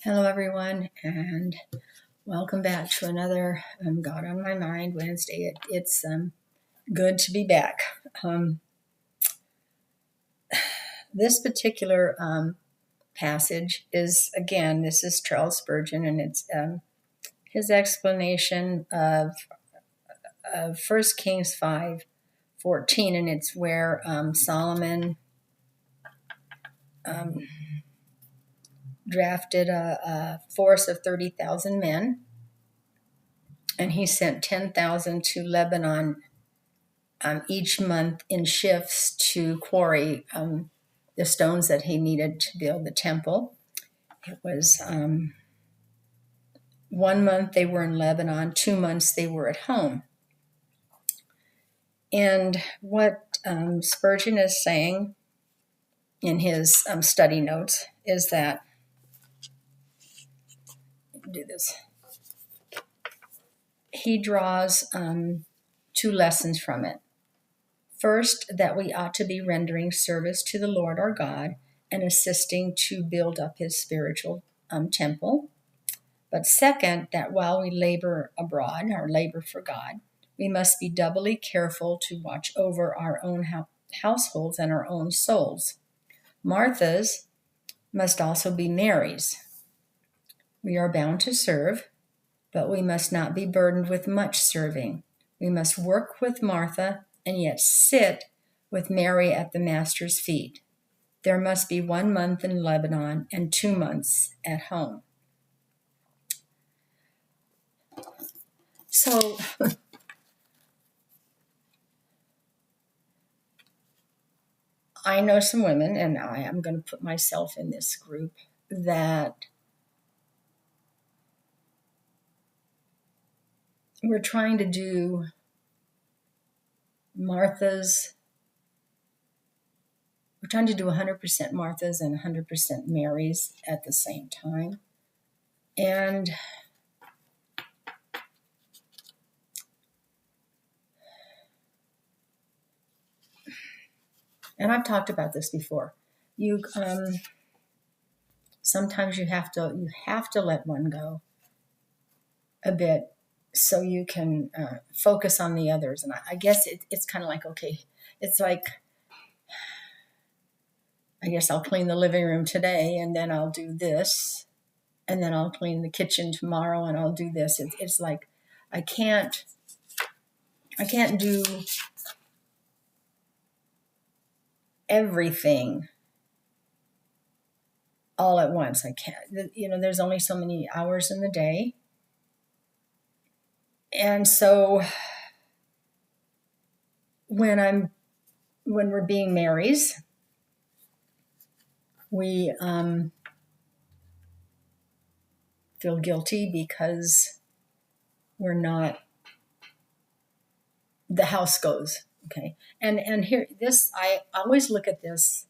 Hello, everyone, and welcome back to another God on My Mind Wednesday. It's good to be back. This particular passage is, again, this is Charles Spurgeon, and it's his explanation of 1 Kings 5:14, and it's where Solomon drafted a force of 30,000 men, and he sent 10,000 to Lebanon each month in shifts to quarry the stones that he needed to build the temple. It was 1 month they were in Lebanon, 2 months they were at home. And what Spurgeon is saying in his study notes is that, he draws 2 lessons from it. First, that we ought to be rendering service to the Lord our God and assisting to build up his spiritual temple. But second, that while we labor abroad, or labor for God, we must be doubly careful to watch over our own households and our own souls. Martha's must also be Mary's. We are bound to serve, but we must not be burdened with much serving. We must work with Martha and yet sit with Mary at the Master's feet. There must be 1 month in Lebanon and 2 months at home. So I know some women, and I am going to put myself in this group, that we're trying to do Martha's, we're trying to do 100% Martha's and 100% Mary's at the same time. And I've talked about this before. You sometimes you have to let one go a bit so you can focus on the others. And I guess it's kind of like, okay, it's like, I guess I'll clean the living room today, and then I'll do this, and then I'll clean the kitchen tomorrow, and I'll do this. It's like I can't do everything all at once. I can't. There's only so many hours in the day, and so when we're being Marys, we feel guilty because we're not. The house goes, okay, and here, this, I always look at this.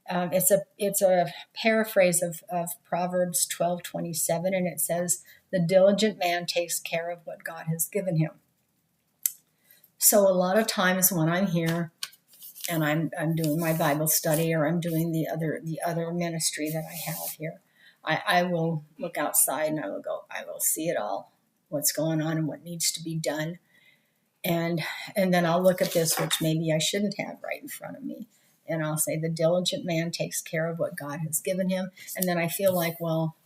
It's a paraphrase of Proverbs 12:27, and it says, "The diligent man takes care of what God has given him." So a lot of times when I'm here and I'm doing my Bible study, or I'm doing the other ministry that I have here, I will look outside and I will see it all, what's going on and what needs to be done. And then I'll look at this, which maybe I shouldn't have right in front of me. And I'll say, the diligent man takes care of what God has given him. And then I feel like, well,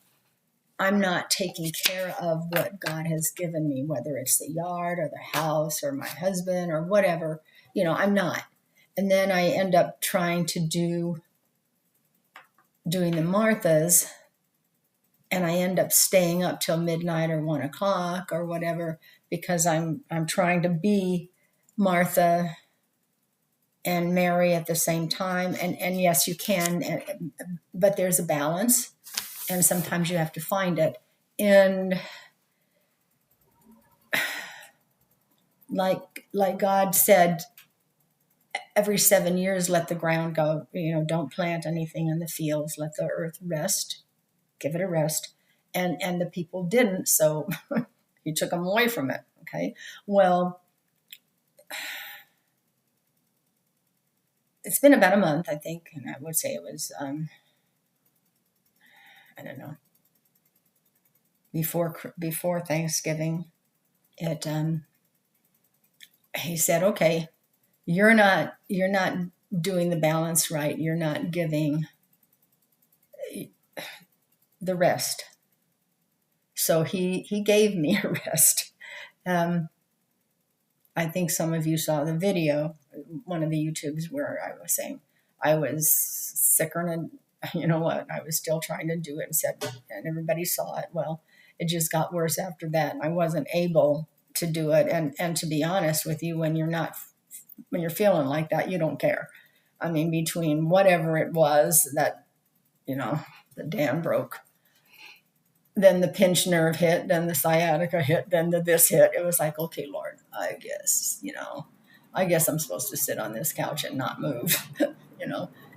I'm not taking care of what God has given me, whether it's the yard or the house or my husband or whatever, I'm not. And then I end up trying to doing the Marthas, and I end up staying up till midnight or 1 o'clock or whatever, because I'm trying to be Martha and Mary at the same time. And yes, you can, but there's a balance, and sometimes you have to find it. And like God said, every 7 years, let the ground go, don't plant anything in the fields, let the earth rest, give it a rest. And the people didn't, so he took them away from it. Okay. Well, it's been about a month, I think, and I would say it was, I don't know, before Thanksgiving. It he said, okay, you're not doing the balance right. You're not giving the rest. So he gave me a rest. I think some of you saw the video, one of the YouTubes, where I was saying I was sicker than, you know what, I was still trying to do it and everybody saw it. Well, it just got worse after that. I wasn't able to do it. And to be honest with you, when you're feeling like that, you don't care. I mean, between whatever it was that, the dam broke, then the pinched nerve hit, then the sciatica hit, then this hit. It was like, okay, Lord, I guess I'm supposed to sit on this couch and not move,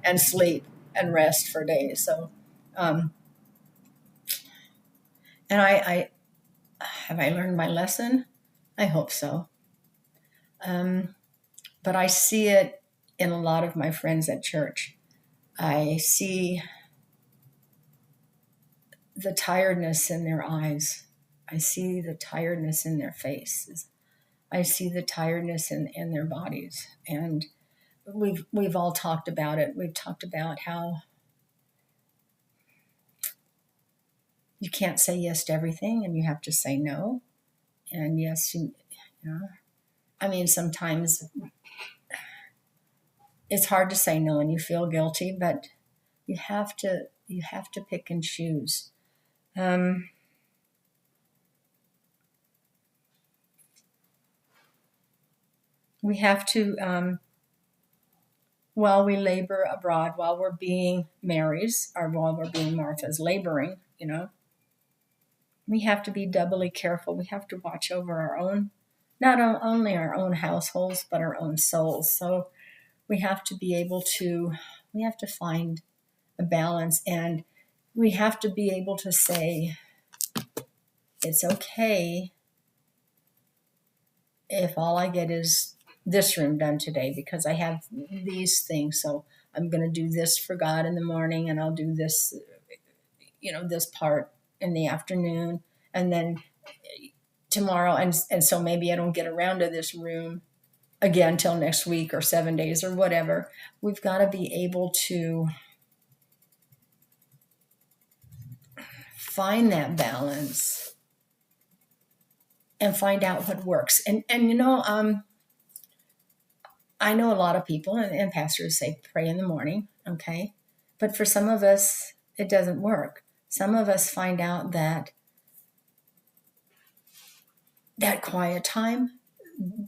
and sleep and rest for days. So, and I have I learned my lesson? I hope so. But I see it in a lot of my friends at church. I see the tiredness in their eyes. I see the tiredness in their faces. I see the tiredness in their bodies. And we've all talked about it. We've talked about how you can't say yes to everything and you have to say no. And yes, I mean, sometimes it's hard to say no and you feel guilty, but you have to pick and choose. We have to, while we labor abroad, while we're being Marys, or while we're being Marthas, laboring, we have to be doubly careful. We have to watch over our own, not only our own households, but our own souls. So we have to find a balance, and we have to be able to say, it's okay if all I get is this room done today because I have these things. So I'm going to do this for God in the morning, and I'll do this, this part in the afternoon, and then tomorrow. And so maybe I don't get around to this room again till next week or 7 days or whatever. We've got to be able to find that balance and find out what works. And I know a lot of people and pastors say pray in the morning, okay? But for some of us, it doesn't work. Some of us find out that quiet time,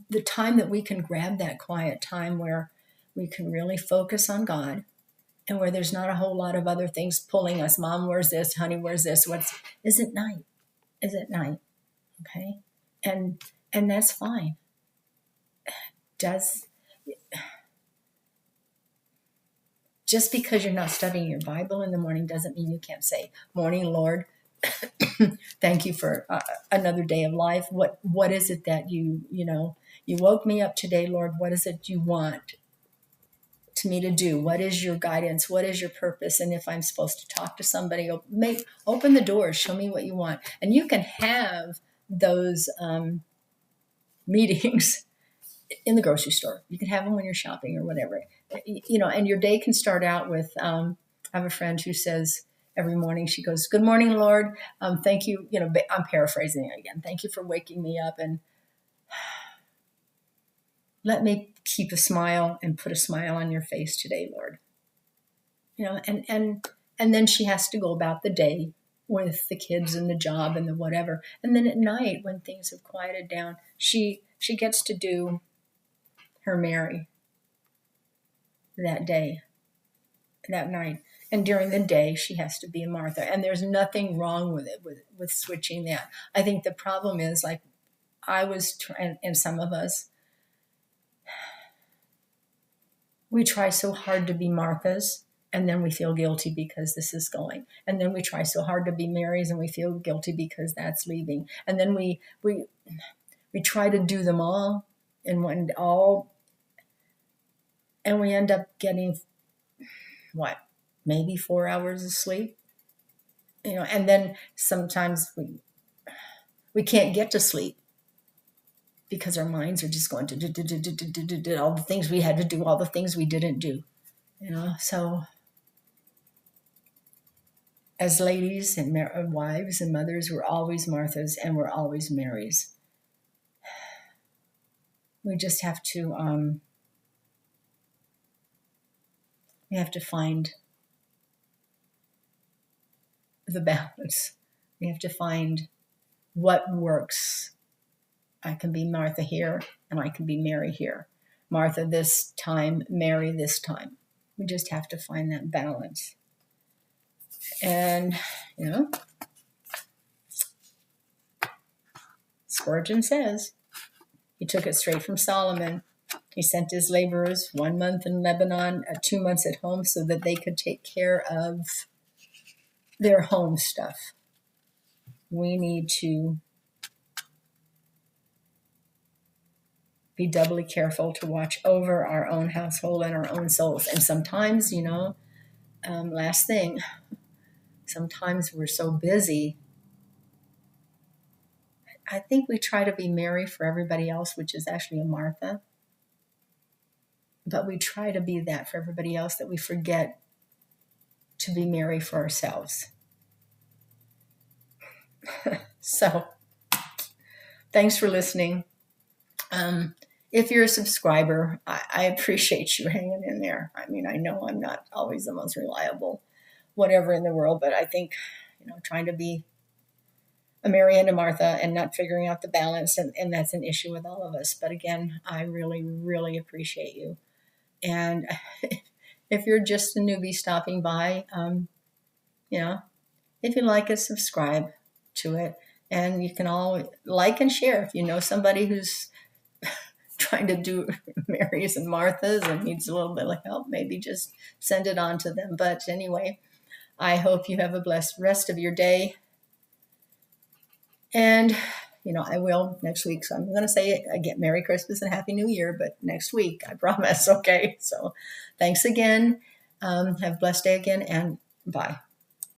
the time that we can grab that quiet time where we can really focus on God and where there's not a whole lot of other things pulling us. Mom, where's this? Honey, where's this? Is it night? Is it night? Okay? And that's fine. Just because you're not studying your Bible in the morning doesn't mean you can't say, morning, Lord, thank you for another day of life. What is it that you woke me up today, Lord? What is it you want me to do? What is your guidance? What is your purpose? And if I'm supposed to talk to somebody, open the doors, show me what you want. And you can have those meetings in the grocery store. You can have them when you're shopping or whatever, and your day can start out with, I have a friend who says every morning, she goes, good morning, Lord. Thank you. I'm paraphrasing it again. Thank you for waking me up and let me keep a smile and put a smile on your face today, Lord. And then she has to go about the day with the kids and the job and the whatever. And then at night, when things have quieted down, she gets to do her Mary that day, that night. And during the day, she has to be a Martha. And there's nothing wrong with it, with switching that. I think the problem is, like I was, and some of us, we try so hard to be Marthas, and then we feel guilty because this is going. And then we try so hard to be Marys, and we feel guilty because that's leaving. And then we try to do them all, and and we end up getting maybe 4 hours of sleep, and then sometimes We can't get to sleep because our minds are just going to do all the things we had to do, all the things we didn't do. So as ladies and wives and mothers, we're always Marthas and we're always Marys. We just have to find the balance. We have to find what works. I can be Martha here and I can be Mary here. Martha this time, Mary this time. We just have to find that balance. And, Spurgeon says, he took it straight from Solomon. He sent his laborers 1 month in Lebanon, 2 months at home so that they could take care of their home stuff. We need to be doubly careful to watch over our own household and our own souls. And sometimes, last thing, sometimes we're so busy. I think we try to be Mary for everybody else, which is actually a Martha. But we try to be that for everybody else that we forget to be Mary for ourselves. So, thanks for listening. If you're a subscriber, I appreciate you hanging in there. I mean, I know I'm not always the most reliable whatever in the world, but I think, trying to be a Mary and a Martha and not figuring out the balance, and that's an issue with all of us. But again, I really, really appreciate you. And if you're just a newbie stopping by, if you like it, subscribe to it. And you can all like and share if you know somebody who's trying to do Marys and Marthas and needs a little bit of help, maybe just send it on to them. But anyway, I hope you have a blessed rest of your day. And, I will next week. So I'm going to say again, Merry Christmas and Happy New Year, but next week, I promise. Okay. So thanks again. Have a blessed day again, and bye.